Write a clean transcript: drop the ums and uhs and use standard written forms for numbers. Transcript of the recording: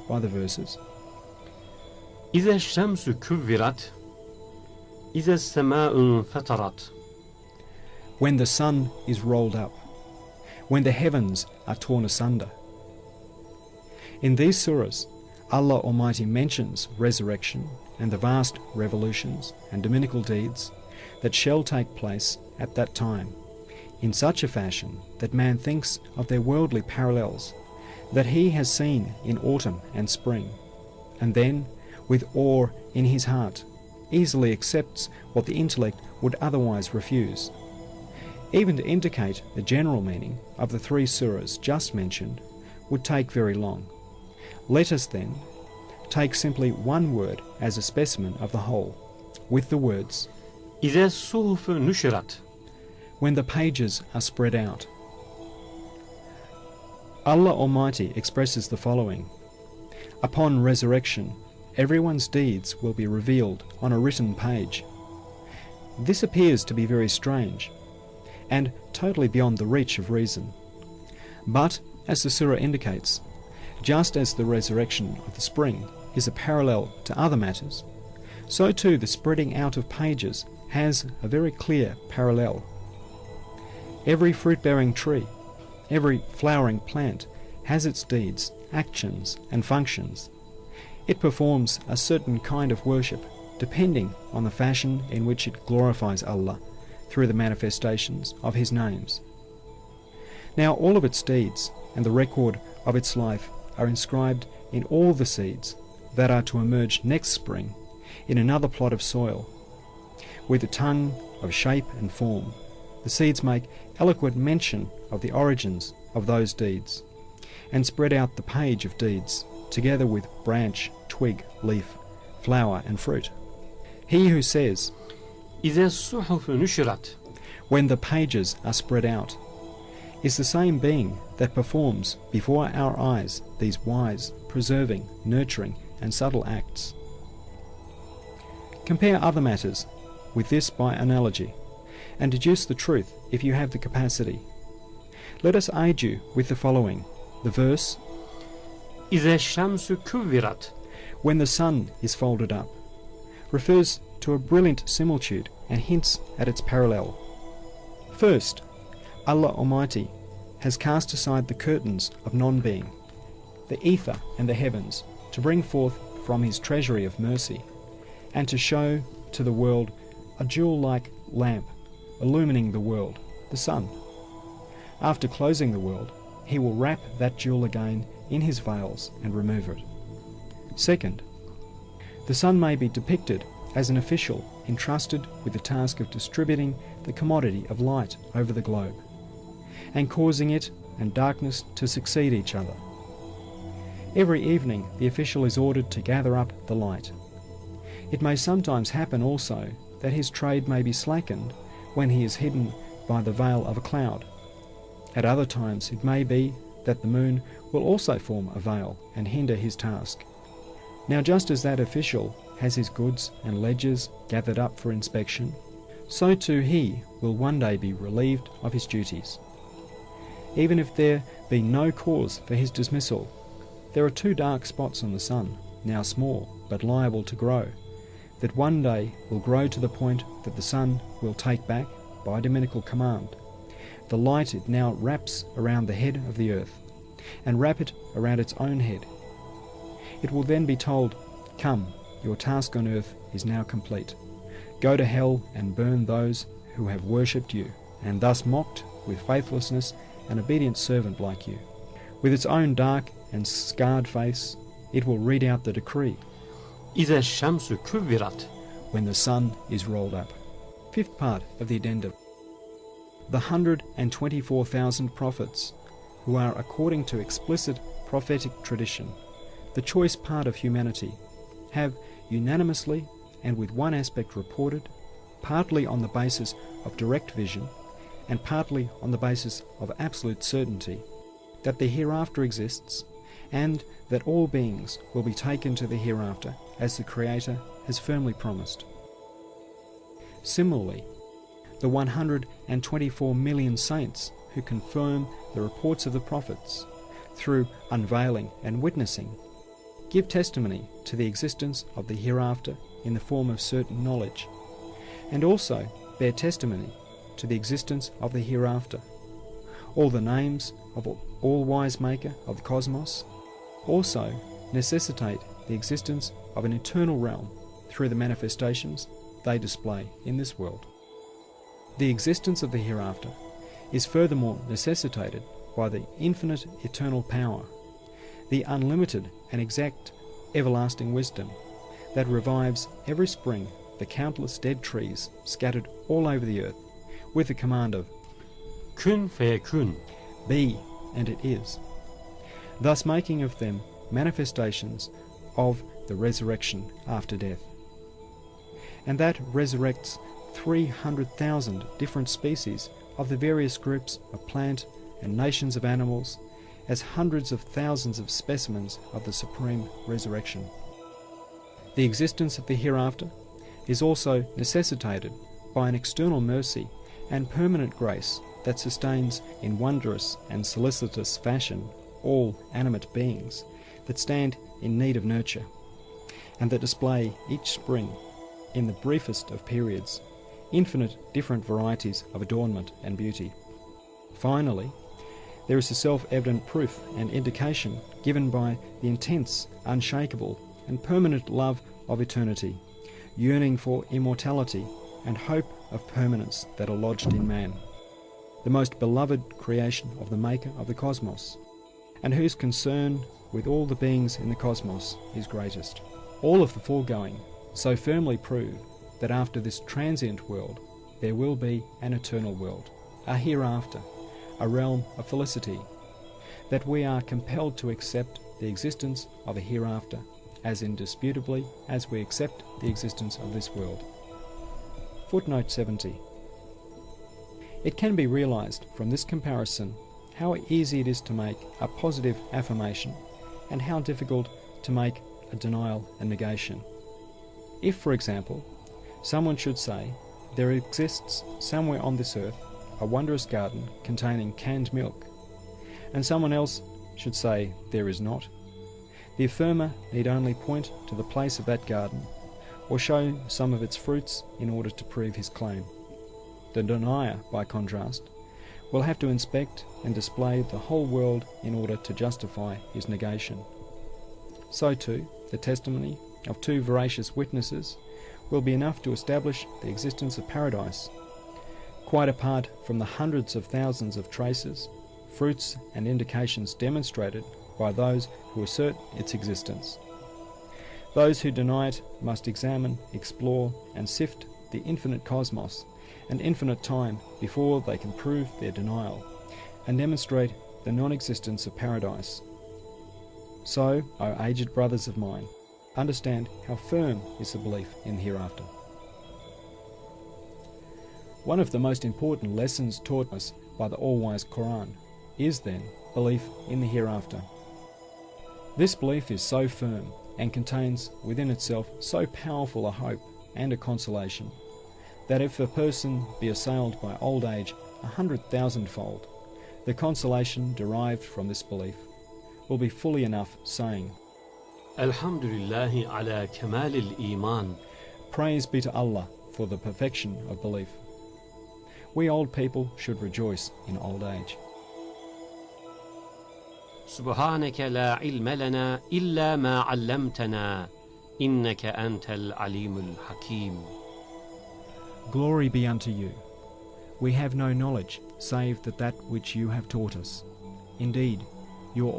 by the verses. إذا الشمس كورت إذا السماء انفطرت. When the sun is rolled up, when the heavens are torn asunder. In these surahs, Allah Almighty mentions resurrection and the vast revolutions and dominical deeds that shall take place at that time, in such a fashion that man thinks of their worldly parallels that he has seen in autumn and spring, and then, with awe in his heart, easily accepts what the intellect would otherwise refuse. Even to indicate the general meaning of the three surahs just mentioned would take very long. Let us then take simply one word as a specimen of the whole, with the words, إذا الصحف نشرت. when the pages are spread out. Allah Almighty expresses the following: upon resurrection, everyone's deeds will be revealed on a written page. This appears to be very strange, and totally beyond the reach of reason. But, as the surah indicates, just as the resurrection of the spring is a parallel to other matters, so too the spreading out of pages has a very clear parallel. Every fruit-bearing tree, every flowering plant has its deeds, actions and functions. It performs a certain kind of worship depending on the fashion in which it glorifies Allah through the manifestations of His names. Now all of its deeds and the record of its life are inscribed in all the seeds that are to emerge next spring in another plot of soil. With a tongue of shape and form, the seeds make eloquent mention of the origins of those deeds, and spread out the page of deeds, together with branch, twig, leaf, flower and fruit. He who says, إذا الصحف نشرت, when the pages are spread out, is the same being that performs before our eyes these wise, preserving, nurturing and subtle acts. Compare other matters with this by analogy, and deduce the truth if you have the capacity. Let us aid you with the following. The verse, إذا الشمس كورت, when the sun is folded up, refers to a brilliant similitude and hints at its parallel. First, Allah Almighty has cast aside the curtains of non-being, the ether and the heavens, to bring forth from His treasury of mercy, and to show to the world a jewel-like lamp illumining the world, the sun. After closing the world, He will wrap that jewel again in His veils and remove it. Second, the sun may be depicted as an official entrusted with the task of distributing the commodity of light over the globe, and causing it and darkness to succeed each other. Every evening the official is ordered to gather up the light. It may sometimes happen also that his trade may be slackened when he is hidden by the veil of a cloud. At other times it may be that the moon will also form a veil and hinder his task. Now just as that official has his goods and ledgers gathered up for inspection, so too he will one day be relieved of his duties. Even if there be no cause for his dismissal, there are two dark spots on the sun, now small but liable to grow, that one day will grow to the point that the sun will take back, by dominical command, the light it now wraps around the head of the earth, and wrap it around its own head. It will then be told, "Come, your task on earth is now complete. Go to hell and burn those who have worshipped you, and thus mocked with faithlessness an obedient servant like you." With its own dark and scarred face, it will read out the decree, إذا الشمس كورت, when the sun is rolled up. Fifth part of the addendum. The 124,000 prophets, who are, according to explicit prophetic tradition, the choice part of humanity, have unanimously and with one aspect reported, partly on the basis of direct vision and partly on the basis of absolute certainty, that the hereafter exists, and that all beings will be taken to the hereafter as the Creator has firmly promised. Similarly, the 124 million saints who confirm the reports of the prophets through unveiling and witnessing give testimony to the existence of the hereafter in the form of certain knowledge, and also bear testimony to the existence of the hereafter. All the names of all-wise maker of the cosmos also necessitate the existence of an eternal realm through the manifestations they display in this world. The existence of the hereafter is furthermore necessitated by the infinite eternal power, the unlimited and exact everlasting wisdom that revives every spring the countless dead trees scattered all over the earth with the command of Kün feyekün. be, and it is, thus making of them manifestations of the resurrection after death. And that resurrects 300,000 different species of the various groups of plant and nations of animals as hundreds of thousands of specimens of the supreme resurrection. The existence of the hereafter is also necessitated by an external mercy and permanent grace that sustains in wondrous and solicitous fashion all animate beings that stand in need of nurture, and that display each spring, in the briefest of periods, infinite different varieties of adornment and beauty. Finally, there is a self-evident proof and indication given by the intense, unshakable, and permanent love of eternity, yearning for immortality, and hope of permanence that are lodged in man, the most beloved creation of the Maker of the cosmos, and whose concern with all the beings in the cosmos is greatest. All of the foregoing so firmly prove that after this transient world there will be an eternal world, a hereafter, a realm of felicity, that we are compelled to accept the existence of a hereafter as indisputably as we accept the existence of this world. Footnote 70. It can be realized from this comparison how easy it is to make a positive affirmation and how difficult to make a denial and negation. If, for example, someone should say, there exists somewhere on this earth a wondrous garden containing canned milk, and someone else should say, there is not, the affirmer need only point to the place of that garden, or show some of its fruits in order to prove his claim. The denier, by contrast, will have to inspect and display the whole world in order to justify his negation. So too, the testimony of two veracious witnesses will be enough to establish the existence of paradise, quite apart from the hundreds of thousands of traces, fruits and indications demonstrated by those who assert its existence. Those who deny it must examine, explore, and sift the infinite cosmos and infinite time before they can prove their denial and demonstrate the non-existence of paradise. So, O aged brothers of mine, understand how firm is the belief in the hereafter. One of the most important lessons taught us by the all-wise Quran is, then, belief in the hereafter. This belief is so firm and contains within itself so powerful a hope and a consolation that if a person be assailed by old age 100,000-fold, the consolation derived from this belief will be fully enough, saying, Elhamdülillahi ala kemalil iman. Praise be to Allah for the perfection of belief. We old people should rejoice in old age. Subhaneke la ilme lena illa ma allamtana. Inneke entel alimul hakim. Glory be unto you. We have no knowledge save that which you have taught us. Indeed, you are